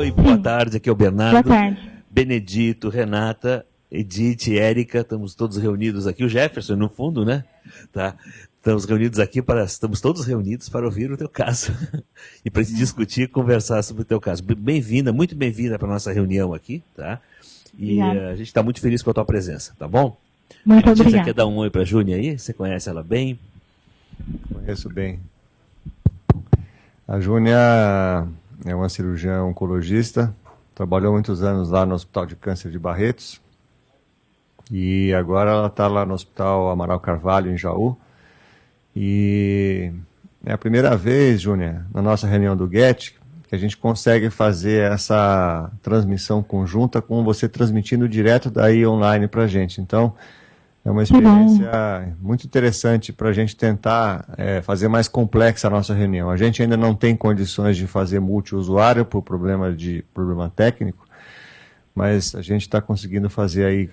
Oi, boa tarde, aqui é o Bernardo. Boa tarde. Benedito, Renata, Edith, Érica, estamos todos reunidos aqui. O Jefferson, no fundo, né? Tá. Estamos todos reunidos para ouvir o teu caso e para discutir e conversar sobre o teu caso. Bem-vinda, muito bem-vinda para a nossa reunião aqui, tá? E a gente está muito feliz com a tua presença, tá bom? Muito obrigada. Você quer dar um oi para a Júnia aí? Você conhece ela bem? Conheço bem. A Júnia é uma cirurgiã oncologista, trabalhou muitos anos lá no Hospital de Câncer de Barretos e agora ela está lá no Hospital Amaral Carvalho, em Jaú. E é a primeira vez, Júnia, na nossa reunião do GET, que a gente consegue fazer essa transmissão conjunta com você transmitindo direto daí online para a gente. Então, é uma experiência muito interessante para a gente tentar fazer mais complexa a nossa reunião. A gente ainda não tem condições de fazer multiusuário por problema técnico, mas a gente está conseguindo fazer aí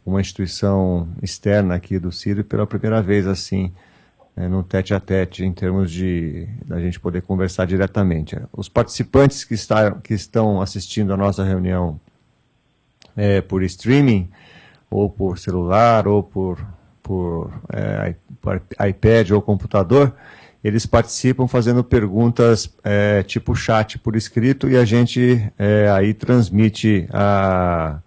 uma instituição externa aqui do Sírio pela primeira vez, assim, no tete-a-tete, em termos de a gente poder conversar diretamente. Os participantes que estão assistindo a nossa reunião por streaming, ou por celular, ou por iPad ou computador, eles participam fazendo perguntas tipo chat por escrito e a gente aí transmite a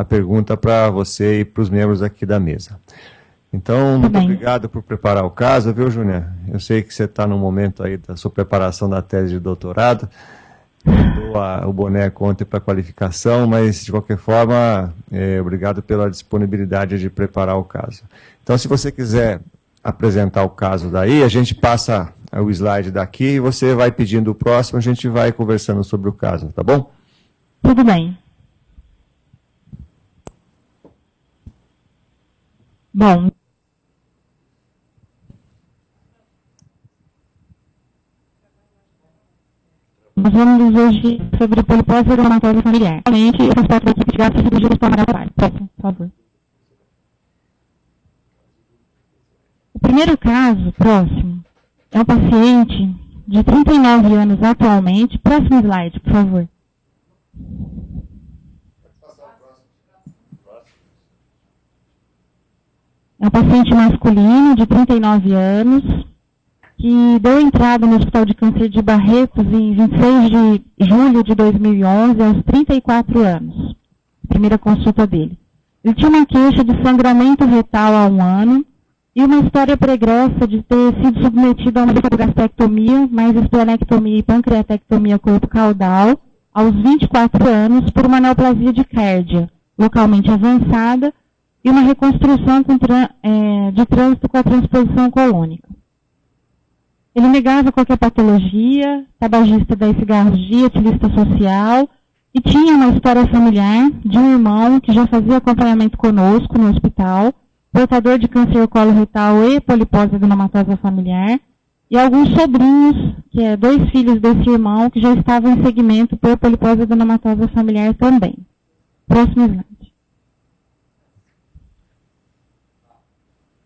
pergunta para você e para os membros aqui da mesa. Então, muito obrigado por preparar o caso, viu, Júnia? Eu sei que você está no momento aí da sua preparação da tese de doutorado, o boneco ontem para qualificação, mas, de qualquer forma, obrigado pela disponibilidade de preparar o caso. Então, se você quiser apresentar o caso daí, a gente passa o slide daqui e você vai pedindo o próximo, a gente vai conversando sobre o caso, tá bom? Tudo bem. Bom, nós vamos hoje sobre polipose eritematosa familiar. Realmente, eu faço parte da equipe de gastrocirurgia do Hospital Amaral Carvalho. Por favor. O primeiro caso, próximo, é um paciente de 39 anos atualmente. Próximo slide, por favor. É um paciente masculino de 39 anos, que deu entrada no Hospital de Câncer de Barretos em 26 de julho de 2011, aos 34 anos. Primeira consulta dele. Ele tinha uma queixa de sangramento retal há 1 ano e uma história pregressa de ter sido submetido a uma gastrectomia, mais esplenectomia e pancreatectomia corpo caudal, aos 24 anos, por uma neoplasia de cárdia, localmente avançada, e uma reconstrução de trânsito com a transposição colônica. Ele negava qualquer patologia, tabagista 10 cigarros dia, ativista social, e tinha uma história familiar de um irmão que já fazia acompanhamento conosco no hospital, portador de câncer coloretal e polipose adenomatosa familiar, e alguns sobrinhos, 2 filhos desse irmão, que já estavam em segmento por polipose adenomatosa familiar também. Próximo slide.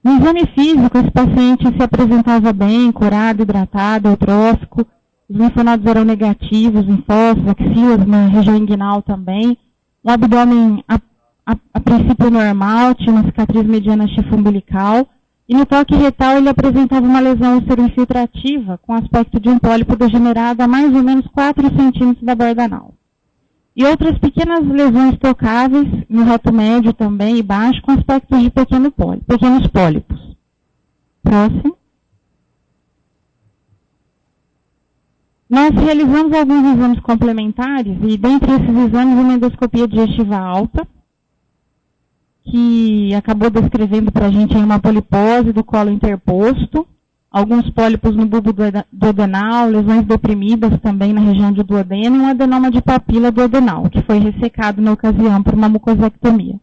No exame físico, esse paciente se apresentava bem, curado, hidratado, eutrófico, os linfonodos eram negativos, linfócitos, axilas, na região inguinal também, o abdômen a princípio normal, tinha uma cicatriz mediana chifre umbilical, e no toque retal ele apresentava uma lesão ulceroinfiltrativa com aspecto de um pólipo degenerado a mais ou menos 4 centímetros da borda anal. E outras pequenas lesões tocáveis no reto médio também e baixo, com aspectos de pequenos pólipos. Próximo. Nós realizamos alguns exames complementares, e dentre esses exames, uma endoscopia digestiva alta, que acabou descrevendo para a gente uma polipose do colo interposto, alguns pólipos no bulbo duodenal, lesões deprimidas também na região de duodeno e um adenoma de papila duodenal, que foi ressecado na ocasião por uma mucosectomia.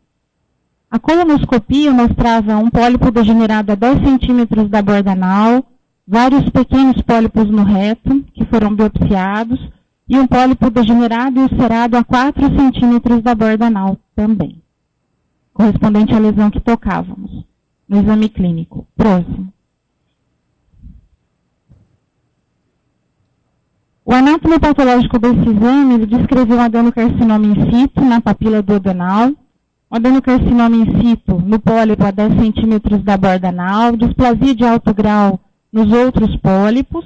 A colonoscopia mostrava um pólipo degenerado a 10 centímetros da borda anal, vários pequenos pólipos no reto, que foram biopsiados, e um pólipo degenerado e ulcerado a 4 centímetros da borda anal também, correspondente à lesão que tocávamos no exame clínico. Próximo. O anatomopatológico desse exame, ele descreveu um adenocarcinoma in situ na papila duodenal, um adenocarcinoma in situ no pólipo a 10 centímetros da borda anal, displasia de alto grau nos outros pólipos,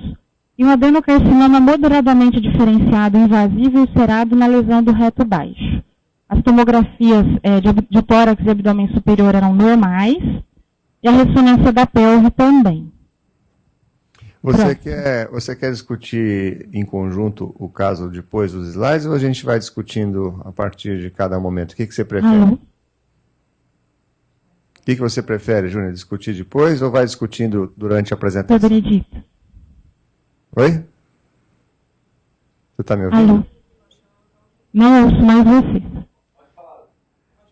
e um adenocarcinoma moderadamente diferenciado, invasivo e ulcerado na lesão do reto baixo. As tomografias de tórax e abdômen superior eram normais, e a ressonância da pelve também. Você quer discutir em conjunto o caso depois dos slides, ou a gente vai discutindo a partir de cada momento? O que você prefere? Alô? O que você prefere, Júnior? Discutir depois ou vai discutindo durante a apresentação? Doutor Benedito. Oi? Você está me ouvindo? Alô? Não ouço mais você.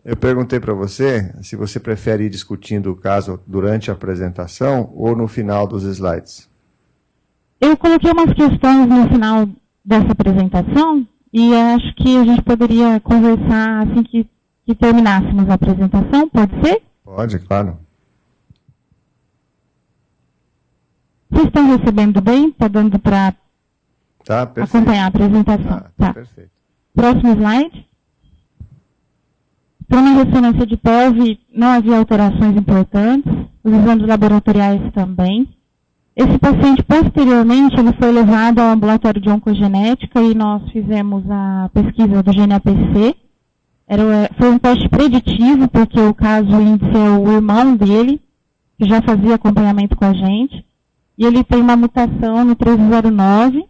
Eu perguntei para você se você prefere ir discutindo o caso durante a apresentação ou no final dos slides. Eu coloquei umas questões no final dessa apresentação e acho que a gente poderia conversar assim que terminássemos a apresentação, pode ser? Pode, claro. Vocês estão recebendo bem? Está dando para acompanhar a apresentação? Tá, perfeito. Próximo slide. Então, na ressonância de pelve não havia alterações importantes, os exames laboratoriais também. Esse paciente, posteriormente, ele foi levado ao ambulatório de oncogenética e nós fizemos a pesquisa do GNAPC. Foi um teste preditivo, porque o caso índice é o irmão dele, que já fazia acompanhamento com a gente. E ele tem uma mutação no 1309,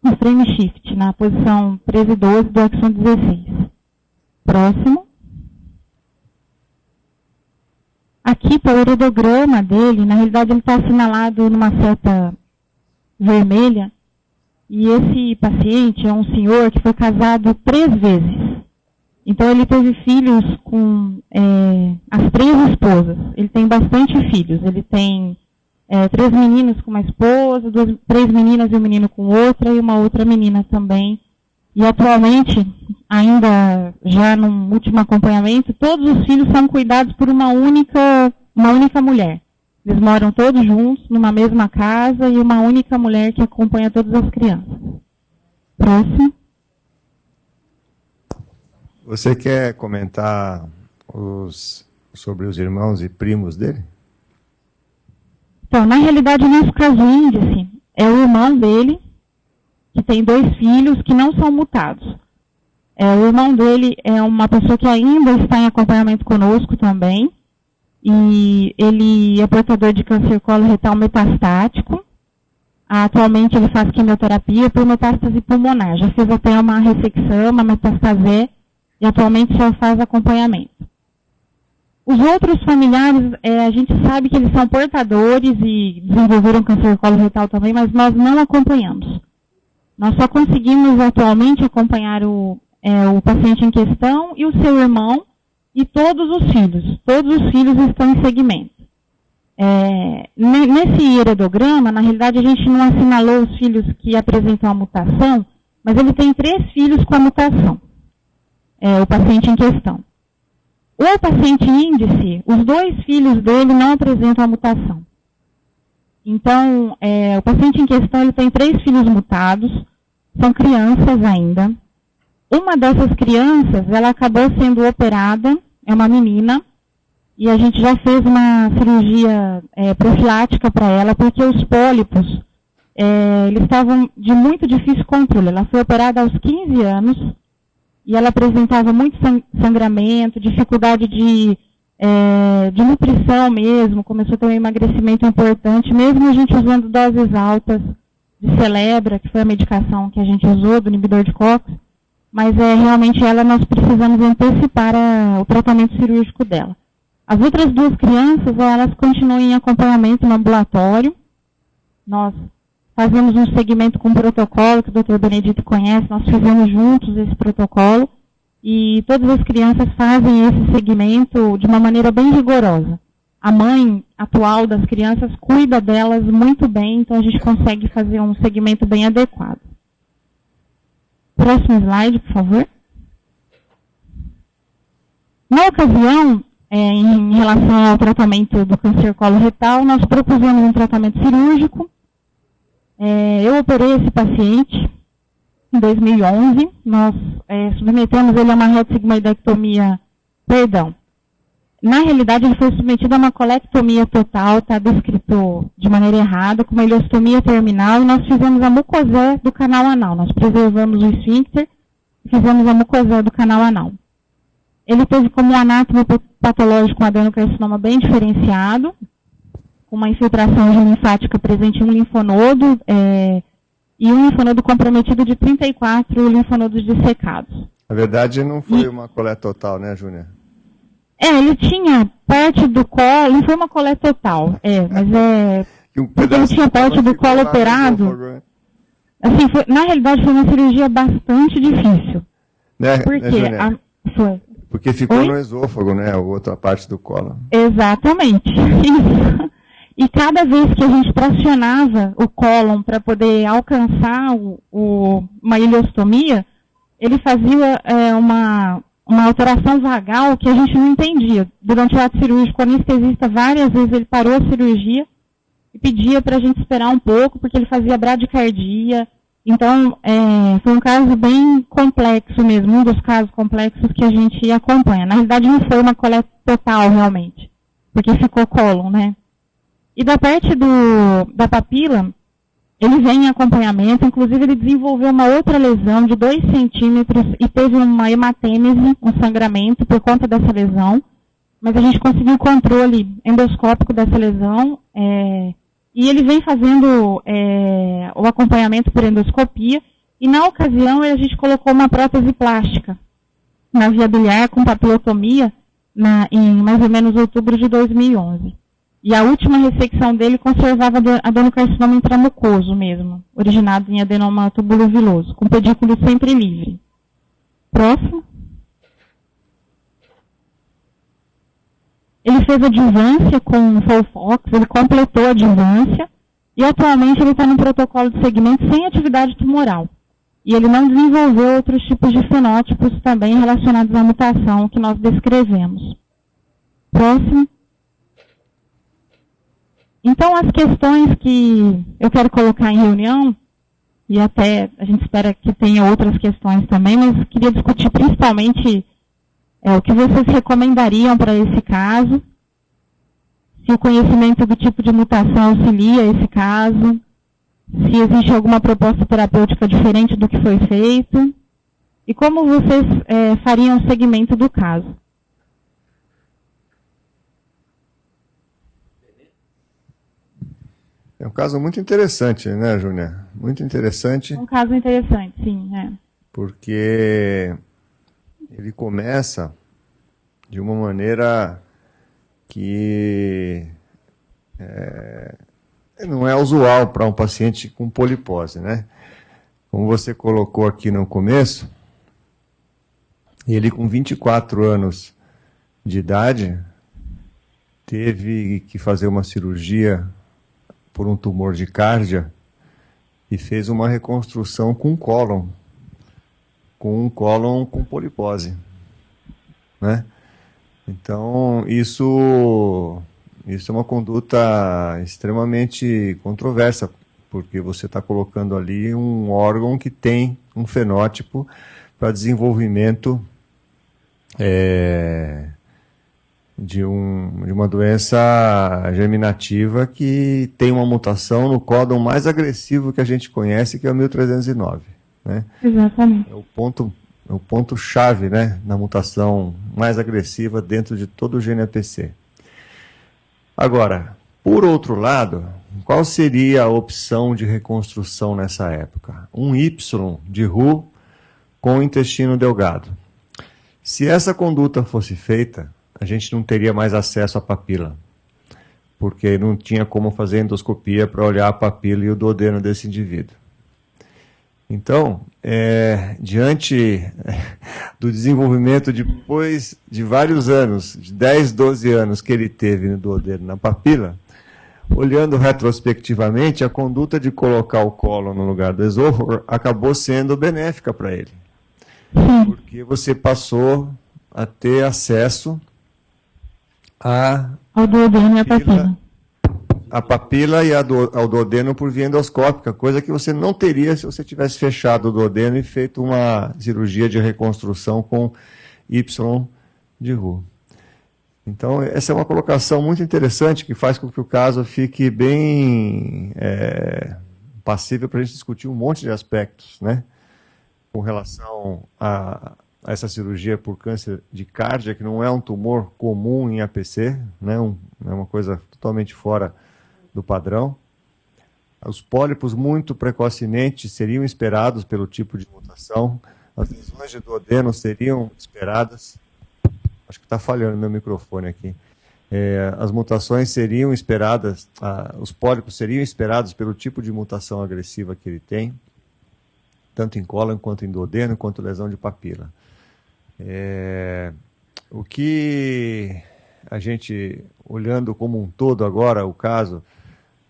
no frame shift, na posição 13 e 12 do exon 16. Próximo. Aqui, para o urodograma dele, na realidade ele está assinalado numa seta vermelha, e esse paciente é um senhor que foi casado 3 vezes. Então ele teve filhos com as 3 esposas. Ele tem bastante filhos. Ele tem 3 meninos com uma esposa, 3 meninas e um menino com outra, e uma outra menina também. E atualmente, ainda já no último acompanhamento, todos os filhos são cuidados por uma única mulher. Eles moram todos juntos, numa mesma casa, e uma única mulher que acompanha todas as crianças. Próximo. Você quer comentar sobre os irmãos e primos dele? Então, na realidade, o nosso caso índice é o irmão dele, que tem 2 filhos que não são mutados. O irmão dele é uma pessoa que ainda está em acompanhamento conosco também, e ele é portador de câncer coloretal metastático. Atualmente ele faz quimioterapia por metástase pulmonar, já fez até uma ressecção, uma metastasé, e atualmente só faz acompanhamento. Os outros familiares, a gente sabe que eles são portadores e desenvolveram câncer coloretal também, mas nós não acompanhamos. Nós só conseguimos atualmente acompanhar o paciente em questão e o seu irmão e todos os filhos. Todos os filhos estão em segmento. Nesse heredograma, na realidade, a gente não assinalou os filhos que apresentam a mutação, mas ele tem 3 filhos com a mutação, o paciente em questão. O paciente índice, os 2 filhos dele não apresentam a mutação. Então, o paciente em questão, ele tem 3 filhos mutados, são crianças ainda. Uma dessas crianças, ela acabou sendo operada, é uma menina, e a gente já fez uma cirurgia profilática para ela, porque os pólipos, eles estavam de muito difícil controle. Ela foi operada aos 15 anos, e ela apresentava muito sangramento, dificuldade de nutrição mesmo, começou a ter um emagrecimento importante, mesmo a gente usando doses altas de Celebra, que foi a medicação que a gente usou, do inibidor de COX, mas realmente nós precisamos antecipar o tratamento cirúrgico dela. As outras 2 crianças, elas continuam em acompanhamento no ambulatório. Nós fazemos um segmento com protocolo, que o Dr. Benedito conhece, nós fizemos juntos esse protocolo, e todas as crianças fazem esse segmento de uma maneira bem rigorosa. A mãe atual das crianças cuida delas muito bem, então a gente consegue fazer um segmento bem adequado. Próximo slide, por favor. Na ocasião, em relação ao tratamento do câncer coloretal, nós propusemos um tratamento cirúrgico. Eu operei esse paciente, em 2011, nós submetemos ele a uma retossigmoidectomia, na realidade ele foi submetido a uma colectomia total, está descrito de maneira errada, com uma ileostomia terminal, e nós fizemos a mucosé do canal anal, nós preservamos o esfíncter e fizemos a mucosé do canal anal. Ele teve como anátomo patológico um adenocarcinoma bem diferenciado, com uma infiltração linfática presente em um linfonodo, e um linfonodo comprometido de 34 linfonodos dissecados. Na verdade, não foi uma coleta total, né, Júnior? Ele tinha parte do colo, não foi uma coleta total, mas porque ele tinha parte do colo operado. Assim, na realidade, foi uma cirurgia bastante difícil. Porque ficou no esôfago, né, a outra parte do colo. Exatamente, isso. E cada vez que a gente tracionava o cólon para poder alcançar uma ileostomia, ele fazia uma alteração vagal que a gente não entendia. Durante o ato cirúrgico, o anestesista várias vezes ele parou a cirurgia e pedia para a gente esperar um pouco, porque ele fazia bradicardia. Então, foi um caso bem complexo mesmo, um dos casos complexos que a gente acompanha. Na realidade, não foi uma coleta total, realmente, porque ficou cólon, né? E da parte da papila, ele vem em acompanhamento, inclusive ele desenvolveu uma outra lesão de 2 centímetros e teve uma hematêmese, um sangramento por conta dessa lesão, mas a gente conseguiu o controle endoscópico dessa lesão, e ele vem fazendo o acompanhamento por endoscopia, e na ocasião a gente colocou uma prótese plástica na via biliar com papilotomia em mais ou menos outubro de 2011. E a última ressecção dele conservava adenocarcinoma intramucoso mesmo, originado em adenoma tubuloviloso, com pedículo sempre livre. Próximo. Ele fez adjuvância com Folfox, ele completou a adjuvância, e atualmente ele está no protocolo de segmento sem atividade tumoral. E ele não desenvolveu outros tipos de fenótipos também relacionados à mutação que nós descrevemos. Próximo. Então, as questões que eu quero colocar em reunião, e até a gente espera que tenha outras questões também, mas queria discutir principalmente o que vocês recomendariam para esse caso, se o conhecimento do tipo de mutação auxilia esse caso, se existe alguma proposta terapêutica diferente do que foi feito, e como vocês fariam o segmento do caso. É um caso muito interessante, né, Júnior? Muito interessante. Um caso interessante, sim. Porque ele começa de uma maneira que não é usual para um paciente com polipose, né? Como você colocou aqui no começo, ele com 24 anos de idade teve que fazer uma cirurgia por um tumor de cárdia e fez uma reconstrução com um cólon com polipose, né? Então, isso é uma conduta extremamente controversa, porque você está colocando ali um órgão que tem um fenótipo para desenvolvimento de uma doença germinativa que tem uma mutação no códon mais agressivo que a gente conhece, que é o 1309. Né? Exatamente. É o ponto-chave, né, na mutação mais agressiva dentro de todo o GNAPC. Agora, por outro lado, qual seria a opção de reconstrução nessa época? Um Y de Roux com intestino delgado. Se essa conduta fosse feita, a gente não teria mais acesso à papila, porque não tinha como fazer endoscopia para olhar a papila e o duodeno desse indivíduo. Então, diante do desenvolvimento, depois de vários anos, de 10, 12 anos que ele teve no duodeno, na papila, olhando retrospectivamente, a conduta de colocar o cólon no lugar do esôfago acabou sendo benéfica para ele, porque você passou a ter acesso ao duodeno e a papila. a papila e ao duodeno por via endoscópica, coisa que você não teria se você tivesse fechado o duodeno e feito uma cirurgia de reconstrução com Y de Roux. Então, essa é uma colocação muito interessante que faz com que o caso fique bem passível para a gente discutir um monte de aspectos, né? Com relação a essa cirurgia por câncer de cárdia, que não é um tumor comum em APC, né? É uma coisa totalmente fora do padrão. Os pólipos muito precocemente seriam esperados pelo tipo de mutação. As lesões de duodeno seriam esperadas. Acho que está falhando meu microfone aqui. As mutações seriam esperadas, os pólipos seriam esperados pelo tipo de mutação agressiva que ele tem, tanto em cólon quanto em duodeno, quanto lesão de papila. O que a gente, olhando como um todo agora o caso,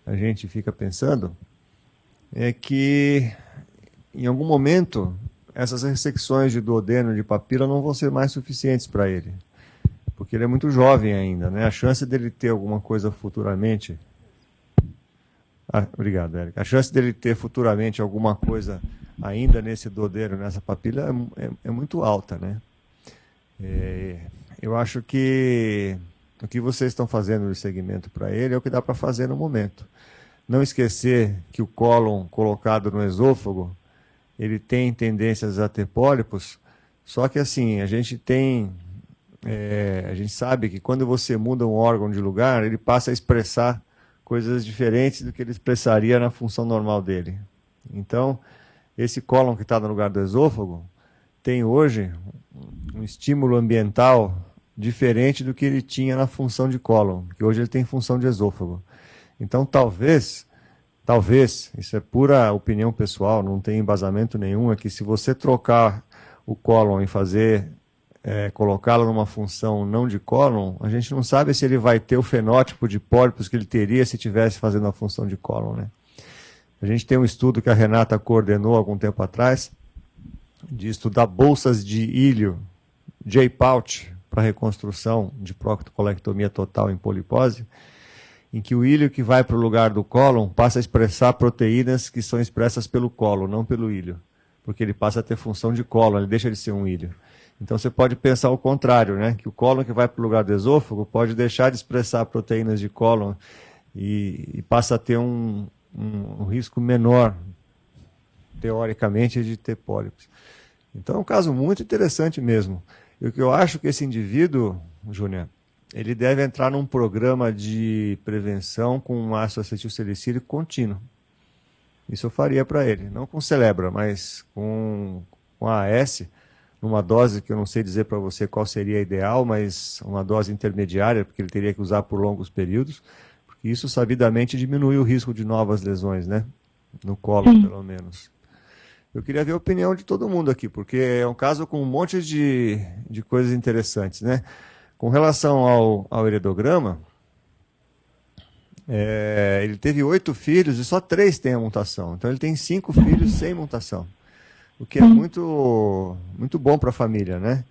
a gente fica pensando é que, em algum momento, essas ressecções de duodeno e de papila não vão ser mais suficientes para ele. Porque ele é muito jovem ainda, né? A chance dele ter alguma coisa futuramente... obrigado, Érica. A chance dele ter futuramente alguma coisa ainda nesse duodeno, nessa papila, é muito alta, né? Eu acho que o que vocês estão fazendo de segmento para ele é o que dá para fazer no momento. Não esquecer que o cólon colocado no esôfago, ele tem tendências a ter pólipos, só que assim, a gente sabe que quando você muda um órgão de lugar, ele passa a expressar coisas diferentes do que ele expressaria na função normal dele. Então, esse cólon que está no lugar do esôfago tem hoje um estímulo ambiental diferente do que ele tinha na função de cólon, que hoje ele tem função de esôfago. Então, talvez, isso é pura opinião pessoal, não tem embasamento nenhum, é que se você trocar o cólon e colocá-lo numa função não de cólon, a gente não sabe se ele vai ter o fenótipo de pólipos que ele teria se estivesse fazendo a função de cólon, né? A gente tem um estudo que a Renata coordenou há algum tempo atrás, de estudar bolsas de ilho, J-pouch, para reconstrução de proctocolectomia total em polipose, em que o ilho que vai para o lugar do cólon passa a expressar proteínas que são expressas pelo cólon, não pelo ilho, porque ele passa a ter função de cólon, ele deixa de ser um ilho. Então você pode pensar o contrário, né? Que o cólon que vai para o lugar do esôfago pode deixar de expressar proteínas de cólon e passa a ter um risco menor, teoricamente, de ter pólipos. Então é um caso muito interessante mesmo. E o que eu acho que esse indivíduo, Júnior, ele deve entrar num programa de prevenção com ácido acetilsalicílico contínuo. Isso eu faria para ele. Não com Celebra, mas com AS, numa dose que eu não sei dizer para você qual seria a ideal, mas uma dose intermediária, porque ele teria que usar por longos períodos, porque isso sabidamente diminui o risco de novas lesões, né? No colo, pelo menos. Eu queria ver a opinião de todo mundo aqui, porque é um caso com um monte de coisas interessantes, né? Com relação ao heredograma, ele teve 8 filhos e só 3 têm a mutação. Então ele tem 5 filhos sem mutação, o que é muito, muito bom para a família, né?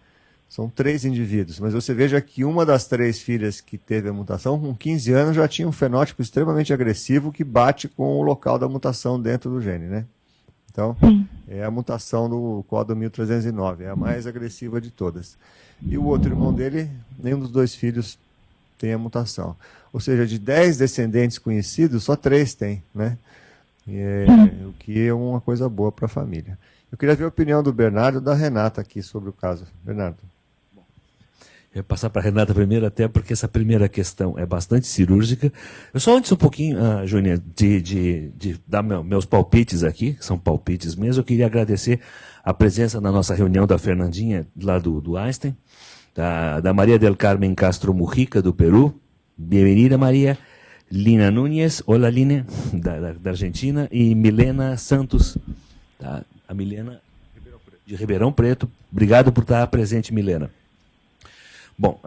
São 3 indivíduos, mas você veja que uma das 3 filhas que teve a mutação, com 15 anos, já tinha um fenótipo extremamente agressivo que bate com o local da mutação dentro do gene, né? Então, é a mutação do código 1309, é a mais agressiva de todas. E o outro irmão dele, nenhum dos 2 filhos tem a mutação. Ou seja, de 10 descendentes conhecidos, só 3 têm, né? O que é uma coisa boa para a família. Eu queria ver a opinião do Bernardo e da Renata aqui sobre o caso. Bernardo. Eu vou passar para a Renata primeiro, até porque essa primeira questão é bastante cirúrgica. Eu só antes um pouquinho, Júnior, de dar meus palpites aqui, que são palpites mesmo, eu queria agradecer a presença na nossa reunião da Fernandinha, lá do Einstein, da Maria del Carmen Castro Mujica, do Peru. Bem-vinda, Maria. Lina Núñez, olá, Lina, da Argentina, e Milena Santos, a Milena de Ribeirão Preto. Obrigado por estar presente, Milena. Bom,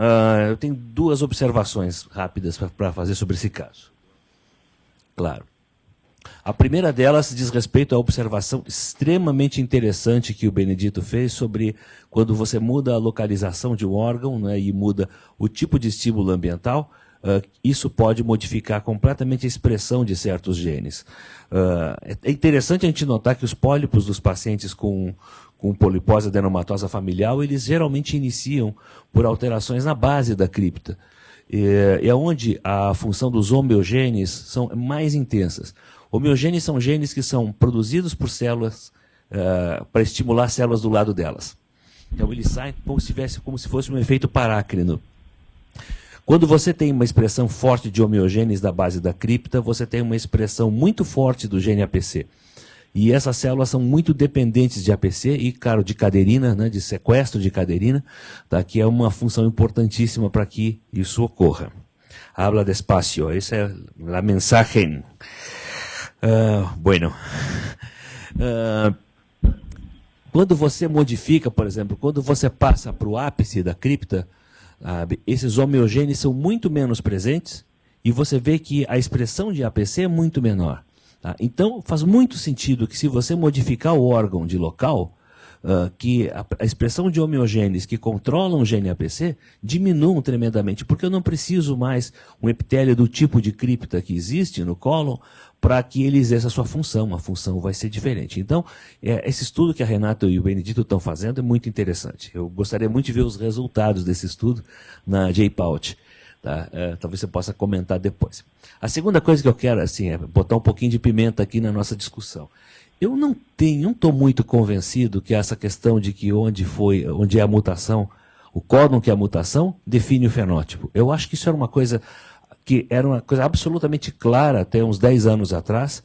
eu tenho 2 observações rápidas para fazer sobre esse caso. Claro. A primeira delas diz respeito à observação extremamente interessante que o Benedito fez sobre quando você muda a localização de um órgão, né, e muda o tipo de estímulo ambiental, isso pode modificar completamente a expressão de certos genes. É interessante a gente notar que os pólipos dos pacientes com polipose adenomatosa familiar, eles geralmente iniciam por alterações na base da cripta. É onde a função dos homeogenes são mais intensas. Homeogenes são genes que são produzidos por células para estimular células do lado delas. Então eles saem como se fosse um efeito parácrino. Quando você tem uma expressão forte de homeogenes da base da cripta, você tem uma expressão muito forte do gene APC. E essas células são muito dependentes de APC e, claro, de caderina, né, de sequestro de caderina, tá, que é uma função importantíssima para que isso ocorra. Habla despacio, essa é a mensagem. Bueno. Quando você modifica, por exemplo, quando você passa para o ápice da cripta, esses homeogenes são muito menos presentes e você vê que a expressão de APC é muito menor. Tá? Então, faz muito sentido que se você modificar o órgão de local, que a expressão de homeogenes que controlam o gene APC diminuam tremendamente, porque eu não preciso mais um epitélio do tipo de cripta que existe no cólon para que ele exerça a sua função. A função vai ser diferente. Então, esse estudo que a Renata e o Benedito estão fazendo é muito interessante. Eu gostaria muito de ver os resultados desse estudo na J-PAUT. Tá? Talvez você possa comentar depois. A segunda coisa que eu quero assim, é botar um pouquinho de pimenta aqui na nossa discussão. Eu não estou muito convencido que essa questão de que onde é a mutação, o códon que é a mutação, define o fenótipo. Eu acho que isso era uma coisa que era uma coisa absolutamente clara até uns 10 anos atrás,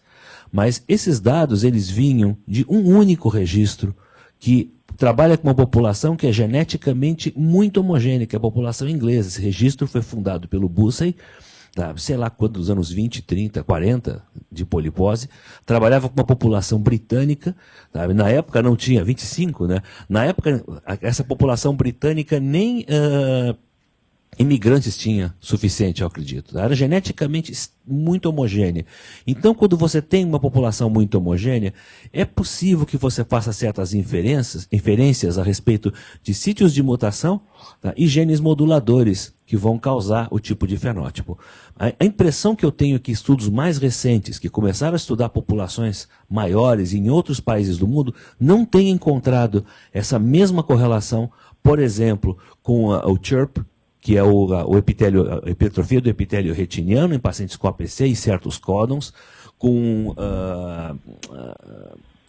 mas esses dados eles vinham de um único registro que trabalha com uma população que é geneticamente muito homogênea, que é a população inglesa. Esse registro foi fundado pelo Bussey, sei lá quando, dos anos 20, 30, 40, de polipose, trabalhava com uma população britânica, sabe? Na época não tinha, 25, né? Na época, essa população britânica nem imigrantes tinha suficiente, eu acredito. Era geneticamente muito homogênea. Então, quando você tem uma população muito homogênea, é possível que você faça certas inferências a respeito de sítios de mutação, tá? E genes moduladores que vão causar o tipo de fenótipo. A impressão que eu tenho é que estudos mais recentes, que começaram a estudar populações maiores em outros países do mundo, não têm encontrado essa mesma correlação, por exemplo, com o CHIRP, que é o epitélio, a hipertrofia do epitélio retiniano em pacientes com APC e certos códons, com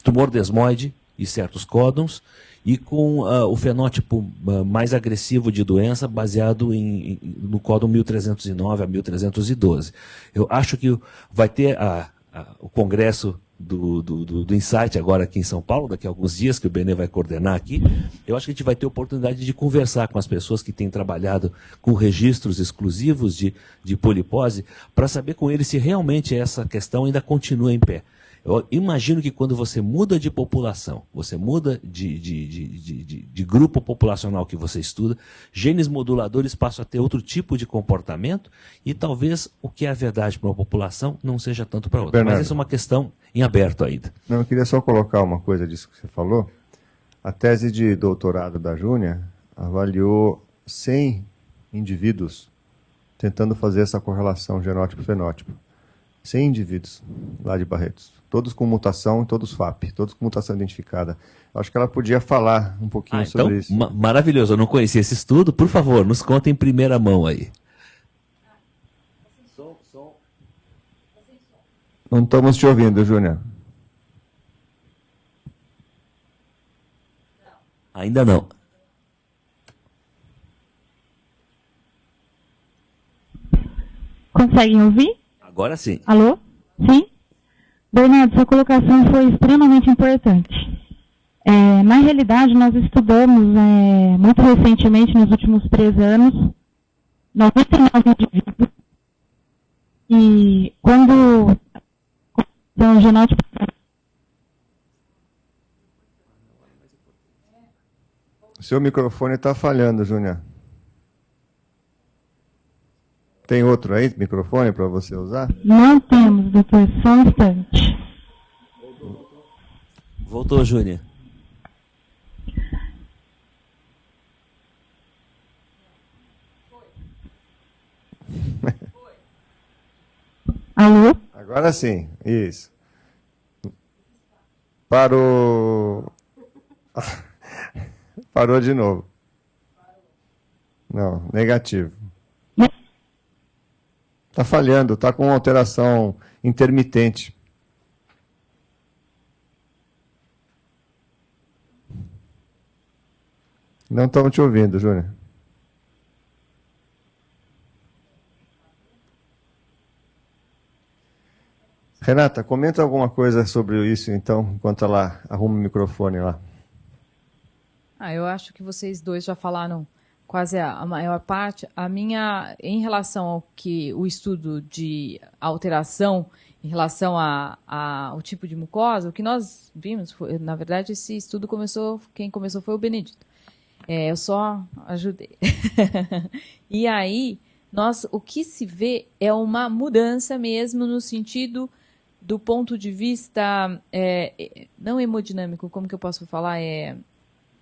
tumor desmoide e certos códons, e com o fenótipo mais agressivo de doença baseado no códon 1309 a 1312. Eu acho que vai ter o congresso do Insight agora aqui em São Paulo, daqui a alguns dias, que o Benê vai coordenar aqui. Eu acho que a gente vai ter oportunidade de conversar com as pessoas que têm trabalhado com registros exclusivos de polipose, para saber com eles se realmente essa questão ainda continua em pé. Eu imagino que quando você muda de população, você muda de grupo populacional que você estuda, genes moduladores passam a ter outro tipo de comportamento e talvez o que é a verdade para uma população não seja tanto para outra. Bernardo, mas isso é uma questão em aberto ainda. Não, eu queria só colocar uma coisa disso que você falou. A tese de doutorado da Júnia avaliou 100 indivíduos tentando fazer essa correlação genótipo-fenótipo. 100 indivíduos lá de Barretos. Todos com mutação e todos FAP, todos com mutação identificada. Acho que ela podia falar um pouquinho sobre isso. Maravilhoso, eu não conhecia esse estudo. Por favor, nos conta em primeira mão aí. Não estamos te ouvindo, Júnior. Ainda não. Conseguem ouvir? Agora sim. Alô? Sim? Bernardo, sua colocação foi extremamente importante. Na realidade, nós estudamos muito recentemente, nos últimos 3 anos, 99 indivíduos, e quando o genótipo... Seu microfone está falhando, Júnior. Tem outro aí, microfone, para você usar? Não temos, doutor, só um instante. Voltou, Júnior. Agora sim, isso. Parou. Parou de novo. Não, negativo. Está falhando, está com alteração intermitente. Não estamos te ouvindo, Júnior. Renata, comenta alguma coisa sobre isso, então, enquanto ela arruma o microfone lá. Eu acho que vocês dois já falaram quase a maior parte. A minha, em relação ao que o estudo de alteração em relação ao tipo de mucosa, o que nós vimos, na verdade, esse estudo quem começou foi o Benedito. Eu só ajudei. E aí, o que se vê é uma mudança mesmo no sentido do ponto de vista, não hemodinâmico, como que eu posso falar? É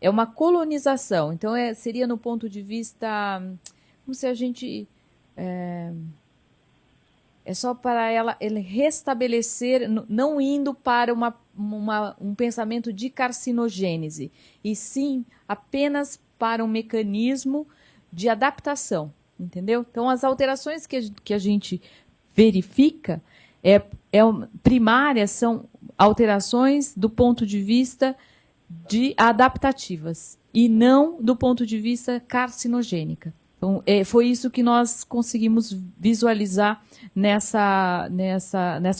uma colonização. Então, seria no ponto de vista, como se a gente... É só para ele restabelecer, não indo para um pensamento de carcinogênese, e sim apenas para um mecanismo de adaptação, entendeu? Então, as alterações que a gente verifica primárias são alterações do ponto de vista de adaptativas, e não do ponto de vista carcinogênica. Então, foi isso que nós conseguimos visualizar nessa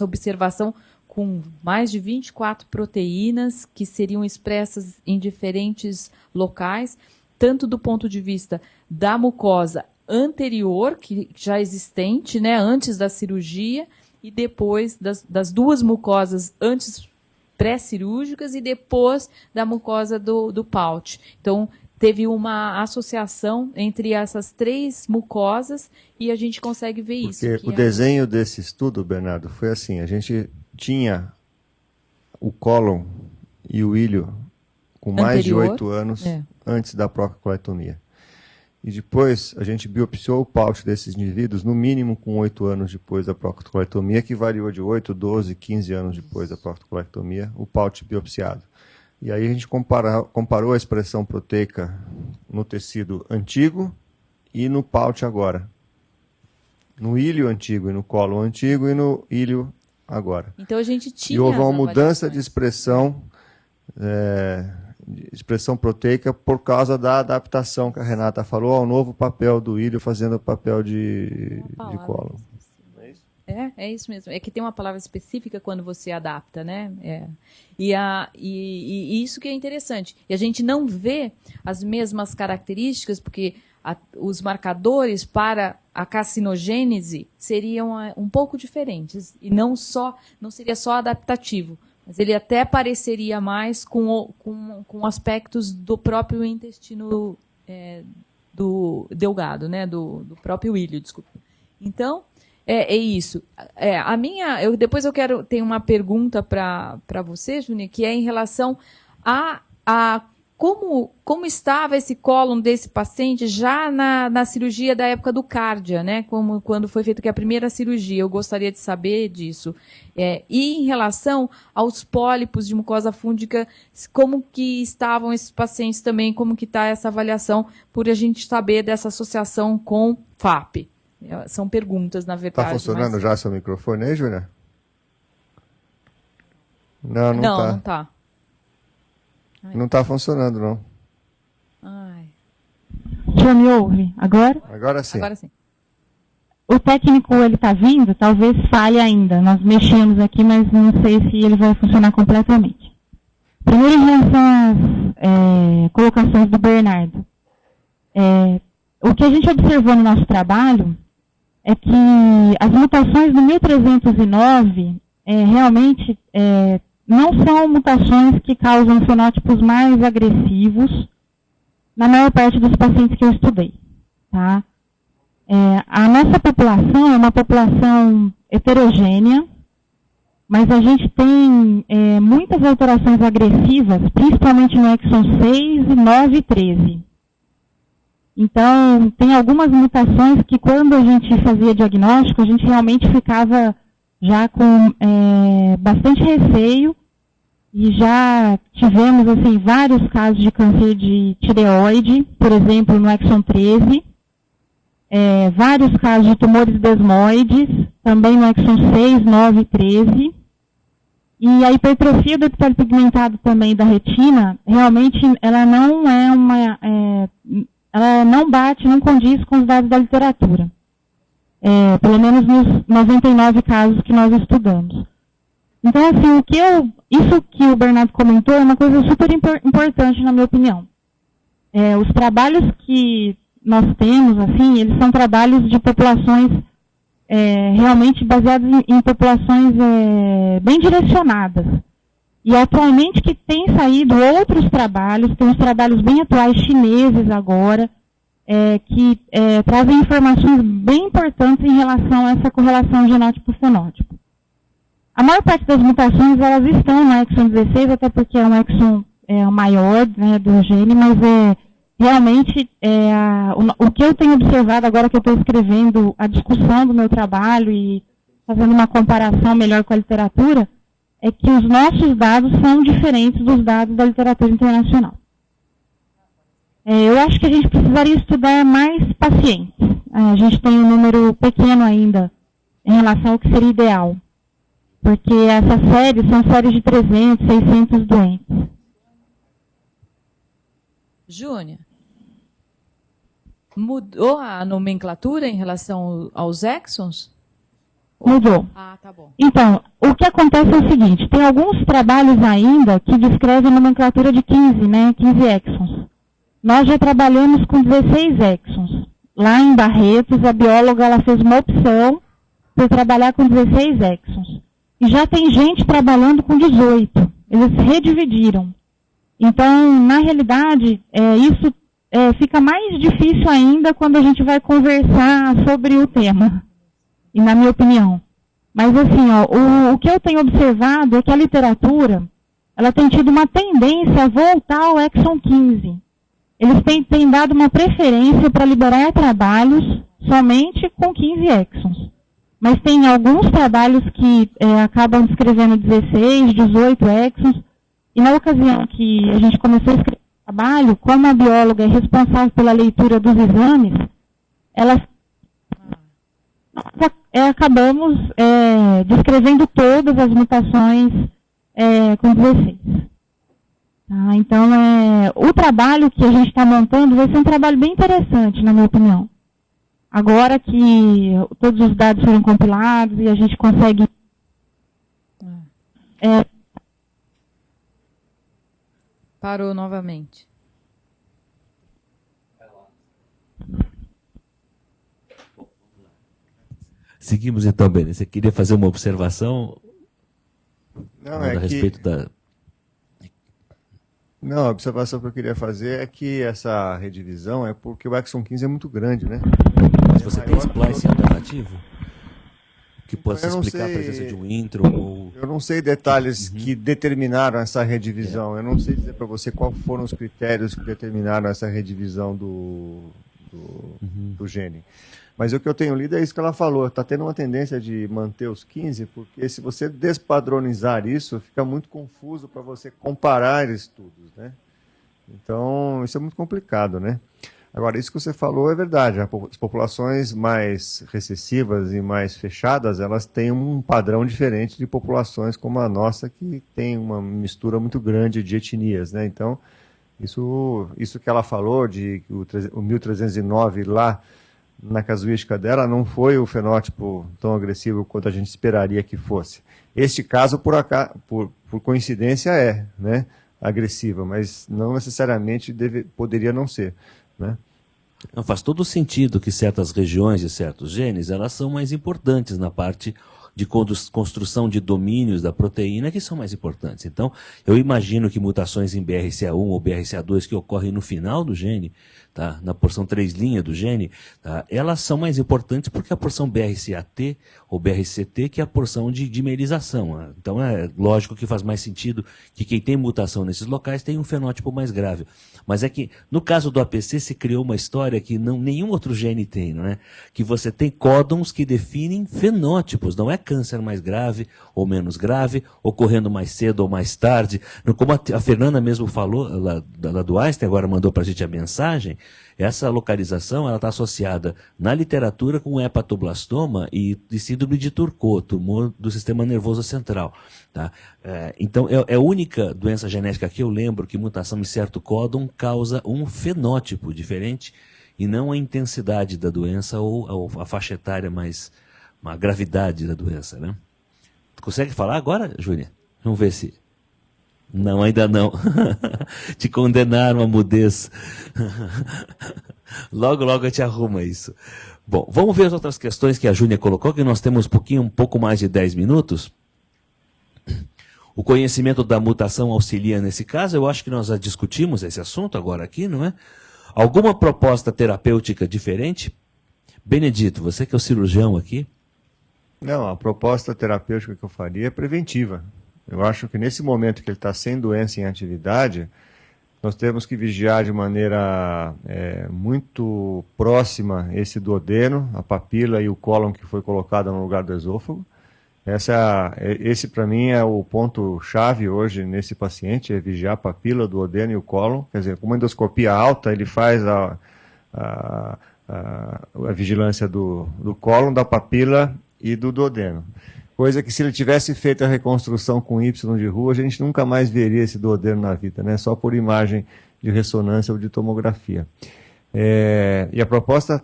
observação, com mais de 24 proteínas que seriam expressas em diferentes locais, tanto do ponto de vista da mucosa anterior, que já existente, né, antes da cirurgia, e depois das duas mucosas antes pré-cirúrgicas e depois da mucosa do Paut. Então, teve uma associação entre essas três mucosas e a gente consegue ver isso. Porque o desenho desse estudo, Bernardo, foi assim: a gente tinha o cólon e o ilho com mais de 8 anos antes da procolectomia. E depois a gente biopsiou o Paut desses indivíduos, no mínimo com 8 anos depois da procolectomia, que variou de 8, 12, 15 anos depois da procolectomia, o Paut biopsiado. E aí a gente comparou a expressão proteica no tecido antigo e no Paut agora. No ilho antigo e no colo antigo e no ilho agora. Então a gente tinha. E houve uma mudança de expressão proteica por causa da adaptação que a Renata falou ao novo papel do ilho fazendo o papel de colo. É isso mesmo. É que tem uma palavra específica quando você adapta, né? E isso que é interessante. E a gente não vê as mesmas características, porque os marcadores para a carcinogênese seriam um pouco diferentes. E não seria só adaptativo, mas ele até pareceria mais com aspectos do próprio intestino do delgado, né? Do próprio ilho, desculpa. Então, é isso. Depois tem uma pergunta para você, Júnior, que é em relação a como estava esse cólon desse paciente já na cirurgia da época do Cardia, né? Quando foi feita a primeira cirurgia. Eu gostaria de saber disso. E em relação aos pólipos de mucosa fúngica, como que estavam esses pacientes também, como que está essa avaliação, por a gente saber dessa associação com FAP? São perguntas, na verdade. Está funcionando já seu microfone aí, Júlia? Não está. Não está. Não está funcionando, não. Já me ouve agora? Agora sim. Agora sim. O técnico, ele está vindo, talvez falhe ainda. Nós mexemos aqui, mas não sei se ele vai funcionar completamente. Primeiro, em relação às colocações do Bernardo. O que a gente observou no nosso trabalho é que as mutações do 1309 realmente não são mutações que causam fenótipos mais agressivos na maior parte dos pacientes que eu estudei. Tá? A nossa população é uma população heterogênea, mas a gente tem muitas alterações agressivas, principalmente no exon 6, 9 e 13. Então, tem algumas mutações que quando a gente fazia diagnóstico, a gente realmente ficava já com bastante receio, e já tivemos assim, vários casos de câncer de tireoide, por exemplo, no exon 13, vários casos de tumores desmoides, também no exon 6, 9 e 13, e a hipertrofia do epitélio pigmentado também da retina, realmente ela não ela não bate, não condiz com os dados da literatura. Pelo menos nos 99 casos que nós estudamos. Então, assim, isso que o Bernardo comentou é uma coisa super importante, na minha opinião. Os trabalhos que nós temos, assim, eles são trabalhos de populações realmente baseados em populações bem direcionadas. E atualmente que tem saído outros trabalhos, tem uns trabalhos bem atuais chineses agora, que trazem informações bem importantes em relação a essa correlação genótipo-fenótipo. A maior parte das mutações, elas estão no exon 16, até porque é um exon maior, né, do gene, mas realmente o que eu tenho observado agora que eu estou escrevendo a discussão do meu trabalho e fazendo uma comparação melhor com a literatura, é que os nossos dados são diferentes dos dados da literatura internacional. Eu acho que a gente precisaria estudar mais pacientes. A gente tem um número pequeno ainda em relação ao que seria ideal. Porque essas séries são séries de 300, 600 doentes. Júnior, mudou a nomenclatura em relação aos exons? Mudou. Ah, tá bom. Então, o que acontece é o seguinte, tem alguns trabalhos ainda que descrevem a nomenclatura de 15, né, 15 exons. Nós já trabalhamos com 16 exons. Lá em Barretos, a bióloga ela fez uma opção por trabalhar com 16 exons. E já tem gente trabalhando com 18. Eles redividiram. Então, na realidade, isso fica mais difícil ainda quando a gente vai conversar sobre o tema. E na minha opinião. Mas assim, o que eu tenho observado é que a literatura, ela tem tido uma tendência a voltar ao exon 15. Eles têm dado uma preferência para liberar trabalhos somente com 15 exons. Mas tem alguns trabalhos que acabam descrevendo 16, 18 exons. E na ocasião que a gente começou a escrever o trabalho, como a bióloga é responsável pela leitura dos exames, acabamos descrevendo todas as mutações com 16. Tá? Então, o trabalho que a gente está montando vai ser um trabalho bem interessante, na minha opinião. Agora que todos os dados foram compilados e a gente consegue... Parou novamente. Seguimos então, Beni. Você queria fazer uma observação Não, a respeito da... Não, a observação que eu queria fazer é que essa redivisão é porque o exon 15 é muito grande, né? Mas você tem splicing alternativo? Que possa explicar a presença de um intro ou... Eu não sei detalhes que determinaram essa redivisão. Eu não sei dizer para você quais foram os critérios que determinaram essa redivisão do gene. Mas o que eu tenho lido é isso que ela falou. Está tendo uma tendência de manter os 15, porque se você despadronizar isso, fica muito confuso para você comparar estudos, né? Então, isso é muito complicado, né? Agora, isso que você falou é verdade. As populações mais recessivas e mais fechadas, elas têm um padrão diferente de populações como a nossa, que tem uma mistura muito grande de etnias, né? Então, isso que ela falou, de o 1309 lá, na casuística dela, não foi o fenótipo tão agressivo quanto a gente esperaria que fosse. Este caso, por coincidência, né, agressiva, mas não necessariamente poderia não ser, né? Não, faz todo sentido que certas regiões e certos genes, elas são mais importantes na parte de construção de domínios da proteína, que são mais importantes. Então, eu imagino que mutações em BRCA1 ou BRCA2 que ocorrem no final do gene, tá, na porção 3' do gene, tá, elas são mais importantes porque a porção BRCA-T ou BRCT que é a porção de dimerização. Então, é lógico que faz mais sentido que quem tem mutação nesses locais tem um fenótipo mais grave. Mas é que, no caso do APC, se criou uma história que nenhum outro gene tem, não é? Que você tem códons que definem fenótipos, não é câncer mais grave ou menos grave, ocorrendo mais cedo ou mais tarde. Como a Fernanda mesmo falou, lá do Einstein, agora mandou para a gente a mensagem, essa localização está associada na literatura com hepatoblastoma e síndrome de Turcot, tumor do sistema nervoso central. Tá? Então, é a única doença genética que eu lembro que mutação em certo códon causa um fenótipo diferente e não a intensidade da doença ou a faixa etária mais, a gravidade da doença. Né? Consegue falar agora, Júlia? Vamos ver se... Não, ainda não. Te condenaram à mudez. Logo, logo a gente arruma isso. Bom, vamos ver as outras questões que a Júlia colocou, que nós temos um pouco mais de 10 minutos. O conhecimento da mutação auxilia nesse caso. Eu acho que nós já discutimos esse assunto agora aqui, não é? Alguma proposta terapêutica diferente? Benedito, você que é o cirurgião aqui. Não, a proposta terapêutica que eu faria é preventiva. Eu acho que nesse momento que ele está sem doença em atividade, nós temos que vigiar de maneira muito próxima esse duodeno, a papila e o cólon que foi colocado no lugar do esôfago. Esse, para mim, é o ponto-chave hoje nesse paciente, é vigiar a papila, o duodeno e o cólon. Quer dizer, com uma endoscopia alta, ele faz a vigilância do cólon, da papila e do duodeno. Coisa que, se ele tivesse feito a reconstrução com Y de rua, a gente nunca mais veria esse duodeno na vida, né? Só por imagem de ressonância ou de tomografia. E a proposta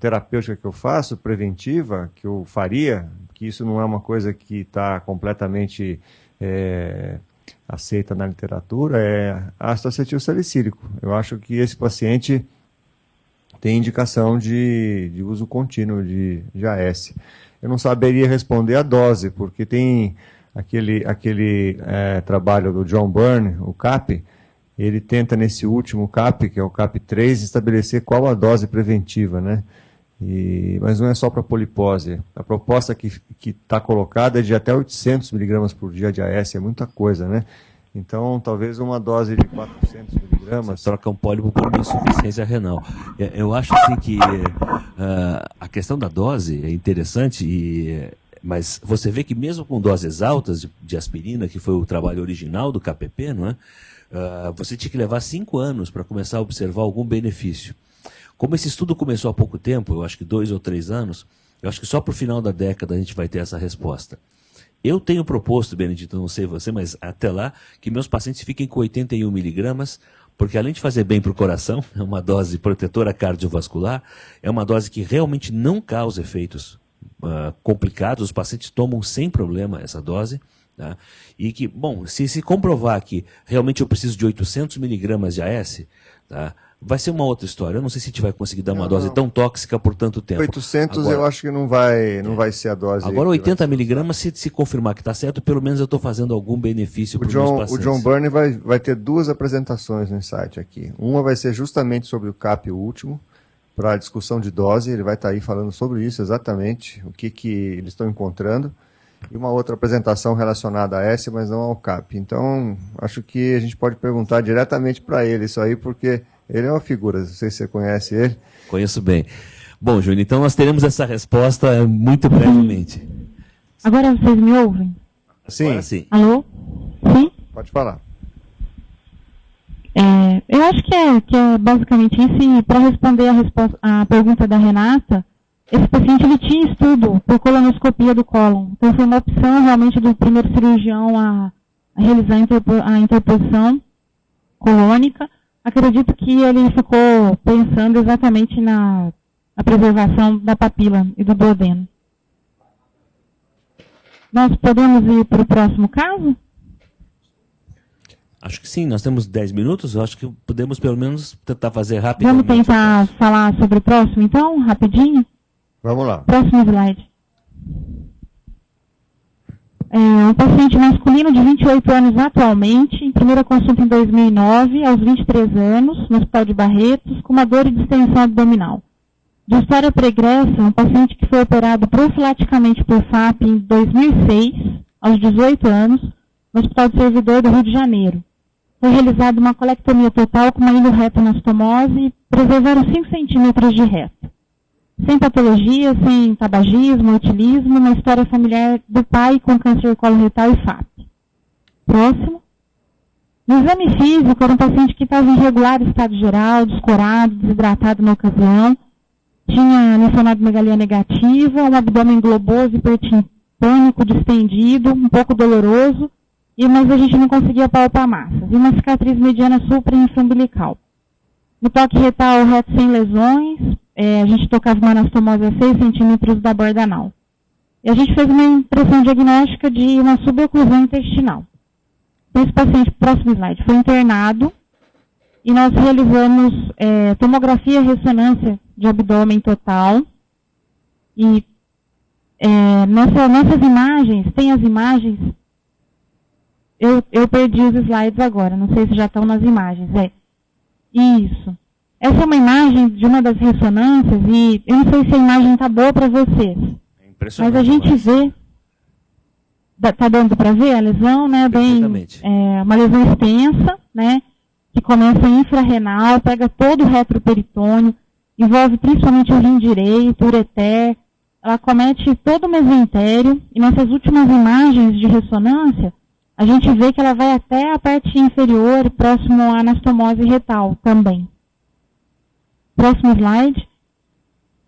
terapêutica que eu faço, preventiva, que eu faria, que isso não é uma coisa que está completamente aceita na literatura, é ácido acetil salicílico. Eu acho que esse paciente tem indicação de uso contínuo de AS. Eu não saberia responder a dose, porque tem aquele trabalho do John Byrne, o CAP, ele tenta nesse último CAP, que é o CAP3, estabelecer qual a dose preventiva, né? Mas não é só para polipose. A proposta que está colocada é de até 800 miligramas por dia de AS, é muita coisa, né? Então, talvez uma dose de 400 miligramas... Você troca um pólipo por uma insuficiência renal. Eu acho assim que a questão da dose é interessante, mas você vê que mesmo com doses altas de aspirina, que foi o trabalho original do KPP, não é? Você tinha que levar 5 anos para começar a observar algum benefício. Como esse estudo começou há pouco tempo, eu acho que 2 ou 3 anos, eu acho que só para o final da década a gente vai ter essa resposta. Eu tenho proposto, Benedito, não sei você, mas até lá, que meus pacientes fiquem com 81 miligramas, porque além de fazer bem para o coração, é uma dose protetora cardiovascular, é uma dose que realmente não causa efeitos complicados, os pacientes tomam sem problema essa dose, tá? E que, bom, se comprovar que realmente eu preciso de 800 miligramas de AS, tá? Vai ser uma outra história. Eu não sei se a gente vai conseguir dar uma dose tão tóxica por tanto tempo. 800 agora, eu acho que não vai ser a dose. Agora 80 miligramas, se confirmar que está certo, pelo menos eu estou fazendo algum benefício para os meus pacientes. O John Byrne vai ter 2 apresentações no Insight aqui. Uma vai ser justamente sobre o CAP, o último, para a discussão de dose. Ele vai estar aí falando sobre isso exatamente, o que eles estão encontrando. E uma outra apresentação relacionada a essa, mas não ao CAP. Então, acho que a gente pode perguntar diretamente para ele isso aí, porque ele é uma figura. Não sei se você conhece ele. Conheço bem. Bom, Júnior, então nós teremos essa resposta muito brevemente. Agora vocês me ouvem? Sim. Agora sim. Alô? Sim? Pode falar. Eu acho que é basicamente isso. E para responder a pergunta da Renata, esse paciente ele tinha estudo por colonoscopia do cólon. Então foi uma opção realmente do primeiro cirurgião a realizar a interposição colônica. Acredito que ele ficou pensando exatamente na preservação da papila e do duodeno. Nós podemos ir para o próximo caso? Acho que sim, nós temos 10 minutos, eu acho que podemos pelo menos tentar fazer rapidamente. Vamos tentar falar sobre o próximo então, rapidinho? Vamos lá. Próximo slide. Um paciente masculino de 28 anos atualmente, em primeira consulta em 2009, aos 23 anos, no Hospital de Barretos, com uma dor e distensão abdominal. De história pregressa, um paciente que foi operado profilaticamente por FAP em 2006, aos 18 anos, no Hospital do Servidor do Rio de Janeiro. Foi realizada uma colectomia total com uma endorretonastomose e preservaram 5 centímetros de reto. sem patologia, sem tabagismo, etilismo, uma história familiar do pai com câncer coloretal e FAP. Próximo. No exame físico, era um paciente que estava em irregular estado geral, descorado, desidratado na ocasião, tinha linfonodomegalia negativa, um abdômen globoso, hipertipânico, distendido, um pouco doloroso, mas a gente não conseguia palpar massas. E uma cicatriz mediana supra-infraumbilical. No toque retal, reto sem lesões, a gente tocava uma anastomose a 6 centímetros da borda anal. E a gente fez uma impressão diagnóstica de uma suboclusão intestinal. Então, esse paciente, próximo slide, foi internado e nós realizamos tomografia e ressonância de abdômen total. E nessas imagens, tem as imagens, eu perdi os slides agora, não sei se já estão nas imagens. Isso. Essa é uma imagem de uma das ressonâncias e eu não sei se a imagem está boa para vocês. É impressionante. Mas a gente vê, está dando para ver a lesão, né? Uma lesão extensa, né? Que começa infrarrenal, pega todo o retroperitônio, envolve principalmente o rim direito, o ureter, ela comete todo o mesentério, e nessas últimas imagens de ressonância, a gente vê que ela vai até a parte inferior, próximo à anastomose retal também. Próximo slide.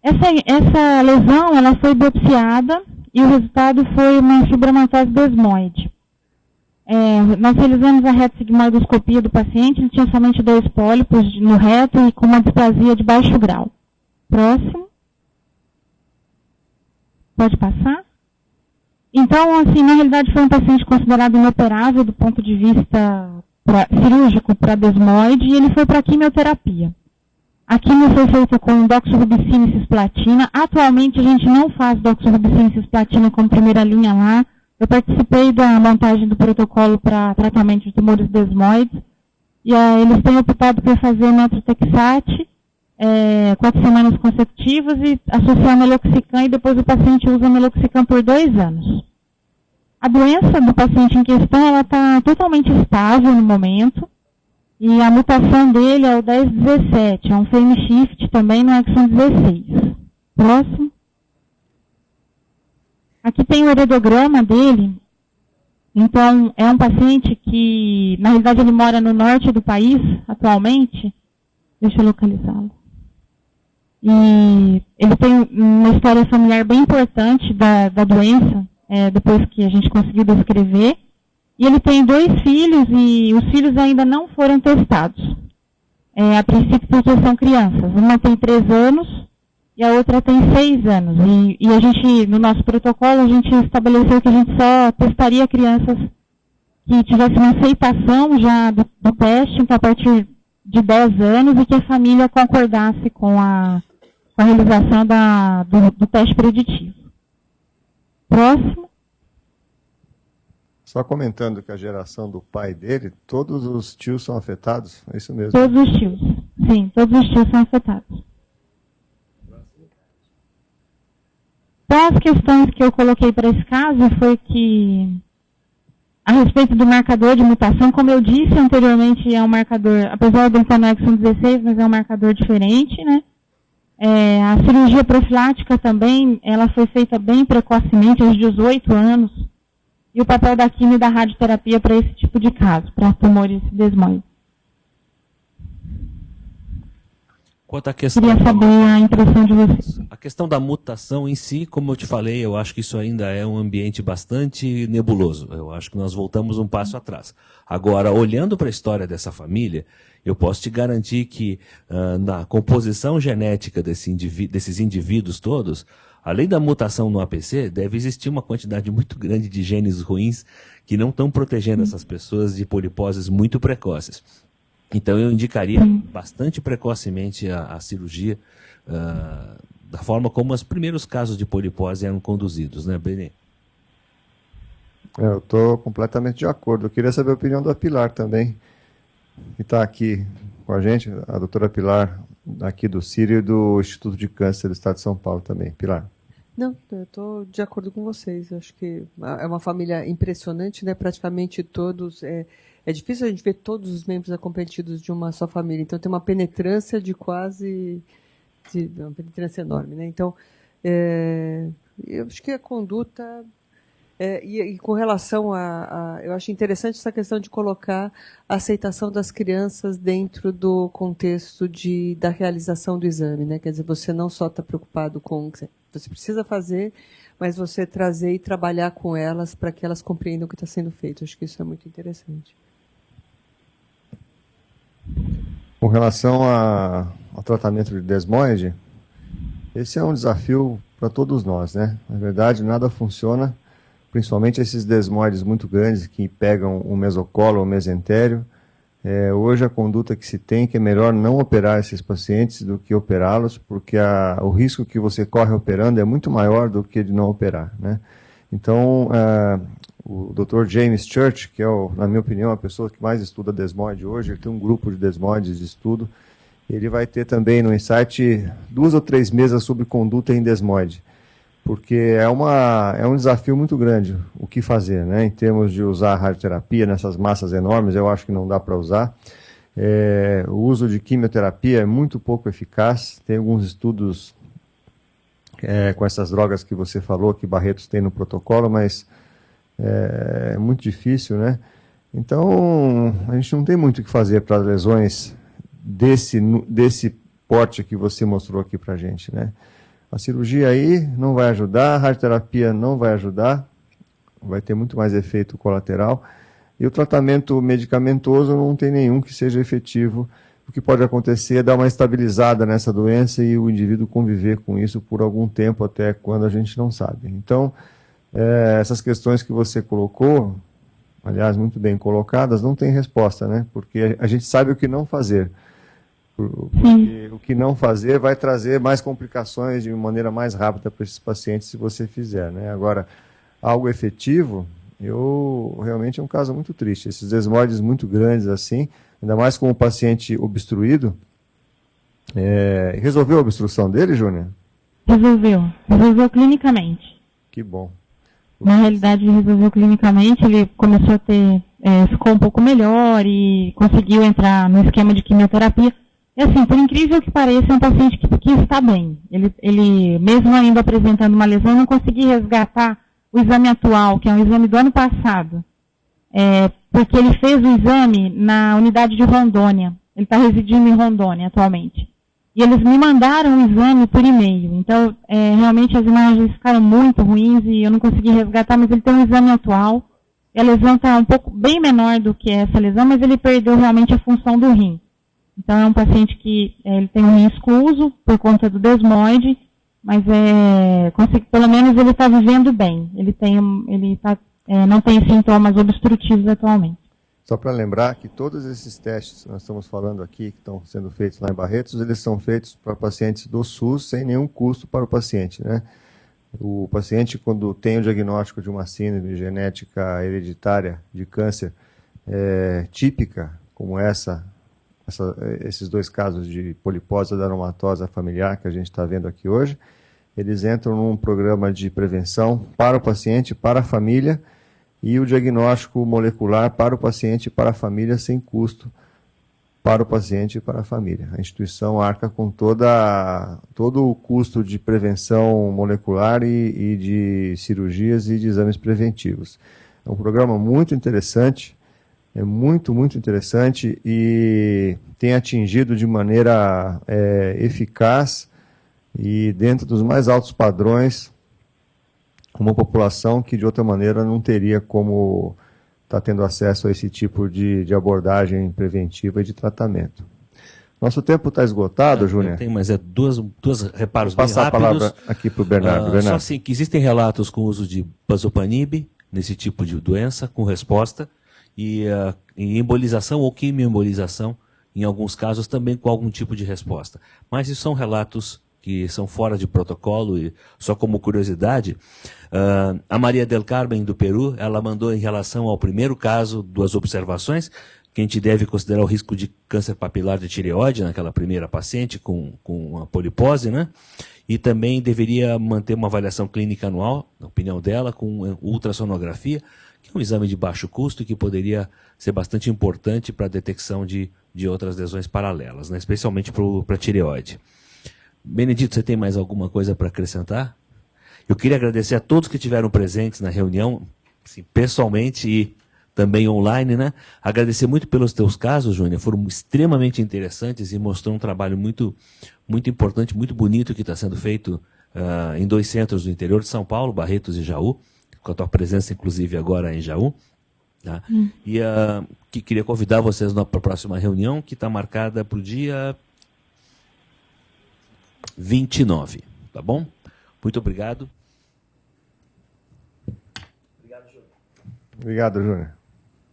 Essa lesão, ela foi biopsiada e o resultado foi uma fibromatose desmoide. Nós realizamos a reto-sigmoidoscopia do paciente, ele tinha somente 2 pólipos no reto e com uma displasia de baixo grau. Próximo. Pode passar? Então, assim, na realidade foi um paciente considerado inoperável do ponto de vista cirúrgico para desmoide e ele foi para quimioterapia. A quimio foi feita com doxorubicina e cisplatina. Atualmente a gente não faz doxorubicina e cisplatina como primeira linha lá. Eu participei da montagem do protocolo para tratamento de tumores desmoides. E eles têm optado por fazer metrotexate, 4 semanas consecutivas e associar meloxicam e depois o paciente usa meloxicam por 2 anos. A doença do paciente em questão, ela está totalmente estável no momento. E a mutação dele é o 1017, é um frame shift também no exon 16. Próximo. Aqui tem o heredograma dele. Então, é um paciente que, na realidade, ele mora no norte do país, atualmente. Deixa eu localizá-lo. E ele tem uma história familiar bem importante da doença, depois que a gente conseguiu descrever. E ele tem 2 filhos e os filhos ainda não foram testados. A princípio porque são crianças. Uma tem 3 anos e a outra tem 6 anos. E a gente, no nosso protocolo, a gente estabeleceu que a gente só testaria crianças que tivessem uma aceitação já do teste, então a partir de 10 anos, e que a família concordasse com a realização do teste preditivo. Próximo. Só comentando que a geração do pai dele, todos os tios são afetados, é isso mesmo? Todos os tios, sim, todos os tios são afetados. Então, as questões que eu coloquei para esse caso foi que, a respeito do marcador de mutação, como eu disse anteriormente, é um marcador, apesar do exon 16, mas é um marcador diferente, né? A cirurgia profilática também, ela foi feita bem precocemente, aos 18 anos. E o papel da quimio e da radioterapia para esse tipo de caso, para tumores desmoides. Quanto à questão, queria saber a impressão de vocês. A questão da mutação em si, como eu te falei, eu acho que isso ainda é um ambiente bastante nebuloso. Eu acho que nós voltamos um passo atrás. Agora, olhando para a história dessa família, eu posso te garantir que na composição genética desses indivíduos todos, além da mutação no APC, deve existir uma quantidade muito grande de genes ruins que não estão protegendo essas pessoas de poliposes muito precoces. Então eu indicaria bastante precocemente a cirurgia da forma como os primeiros casos de polipose eram conduzidos, né, Benê? Eu estou completamente de acordo. Eu queria saber a opinião da Pilar também, que está aqui com a gente, a doutora Pilar, aqui do Sírio e do Instituto de Câncer do Estado de São Paulo também. Pilar. Não, eu estou de acordo com vocês. Eu acho que é uma família impressionante, né? Praticamente todos. É difícil a gente ver todos os membros acometidos de uma só família. Então tem uma penetrância de quase uma penetrância enorme, né? Então, eu acho que a conduta... E com relação eu acho interessante essa questão de colocar a aceitação das crianças dentro do contexto da realização do exame, né? Quer dizer, você não só está preocupado com o que você precisa fazer, mas você trazer e trabalhar com elas para que elas compreendam o que está sendo feito. Acho que isso é muito interessante. Com relação ao tratamento de desmoide, esse é um desafio para todos nós, né? Na verdade, nada funciona, principalmente esses desmoides muito grandes que pegam o mesocolo ou o mesentério. Hoje a conduta que se tem é que é melhor não operar esses pacientes do que operá-los, porque o risco que você corre operando é muito maior do que de não operar, né? Então, o Dr. James Church, que é, na minha opinião, a pessoa que mais estuda desmoide hoje, ele tem um grupo de desmoides de estudo, ele vai ter também no Insight 2 ou 3 mesas sobre conduta em desmoide, porque é um desafio muito grande o que fazer, né? Em termos de usar radioterapia nessas massas enormes, eu acho que não dá para usar. O uso de quimioterapia é muito pouco eficaz, tem alguns estudos com essas drogas que você falou, que Barretos tem no protocolo, mas é muito difícil, né? Então, a gente não tem muito o que fazer para lesões desse porte que você mostrou aqui para a gente, né? A cirurgia aí não vai ajudar, a radioterapia não vai ajudar, vai ter muito mais efeito colateral, e o tratamento medicamentoso não tem nenhum que seja efetivo. O que pode acontecer é dar uma estabilizada nessa doença e o indivíduo conviver com isso por algum tempo, até quando a gente não sabe. Então, essas questões que você colocou, aliás, muito bem colocadas, não tem resposta, né? Porque a gente sabe o que não fazer. Porque o que não fazer vai trazer mais complicações de maneira mais rápida para esses pacientes se você fizer, né? Agora, algo efetivo, realmente é um caso muito triste. Esses desmoides muito grandes assim, ainda mais com o paciente obstruído. Resolveu a obstrução dele, Júnior? Resolveu clinicamente. Que bom. Na realidade, ele resolveu clinicamente, ele começou a ficou um pouco melhor e conseguiu entrar no esquema de quimioterapia. E assim, por incrível que pareça, é um paciente que está bem. Ele, mesmo ainda apresentando uma lesão, não conseguiu resgatar o exame atual, que é um exame do ano passado. Porque ele fez o exame na unidade de Rondônia. Ele está residindo em Rondônia atualmente. E eles me mandaram o exame por e-mail. Então, realmente as imagens ficaram muito ruins e eu não consegui resgatar, mas ele tem um exame atual. E a lesão está um pouco bem menor do que essa lesão, mas ele perdeu realmente a função do rim. Então, é um paciente que ele tem um rim excluso por conta do desmoide, mas pelo menos ele está vivendo bem. Não tem sintomas obstrutivos atualmente. Só para lembrar que todos esses testes que nós estamos falando aqui, que estão sendo feitos lá em Barretos, eles são feitos para pacientes do SUS sem nenhum custo para o paciente, né? O paciente, quando tem o diagnóstico de uma síndrome genética hereditária de câncer típica, como esses 2 casos de polipose adenomatosa familiar que a gente está vendo aqui hoje, eles entram num programa de prevenção para o paciente, para a família, e o diagnóstico molecular para o paciente e para a família sem custo para o paciente e para a família. A instituição arca com todo o custo de prevenção molecular e de cirurgias e de exames preventivos. É um programa muito interessante, muito, muito interessante, e tem atingido de maneira eficaz e dentro dos mais altos padrões uma população que de outra maneira não teria como estar tendo acesso a esse tipo de abordagem preventiva e de tratamento. Nosso tempo está esgotado, Júnior. Tem, mas duas reparos bem rápidos. Passar a palavra aqui para o Bernardo. Só assim, que existem relatos com uso de pazopanib nesse tipo de doença, com resposta, e embolização ou quimioembolização, em alguns casos também com algum tipo de resposta. Mas isso são relatos que são fora de protocolo, e só como curiosidade, a Maria del Carmen do Peru, ela mandou em relação ao primeiro caso, 2 observações, que a gente deve considerar o risco de câncer papilar de tireoide naquela primeira paciente com a polipose, né? E também deveria manter uma avaliação clínica anual, na opinião dela, com ultrassonografia, que é um exame de baixo custo e que poderia ser bastante importante para a detecção de outras lesões paralelas, né? Especialmente para a tireoide. Benedito, você tem mais alguma coisa para acrescentar? Eu queria agradecer a todos que estiveram presentes na reunião, assim, pessoalmente e também online, né? Agradecer muito pelos teus casos, Júnior, foram extremamente interessantes e mostrou um trabalho muito, muito importante, muito bonito que está sendo feito em 2 centros do interior de São Paulo, Barretos e Jaú, com a tua presença, inclusive, agora em Jaú. Tá? E que queria convidar vocês para a próxima reunião, que está marcada para o dia 29, tá bom? Muito obrigado. Obrigado, Júnior.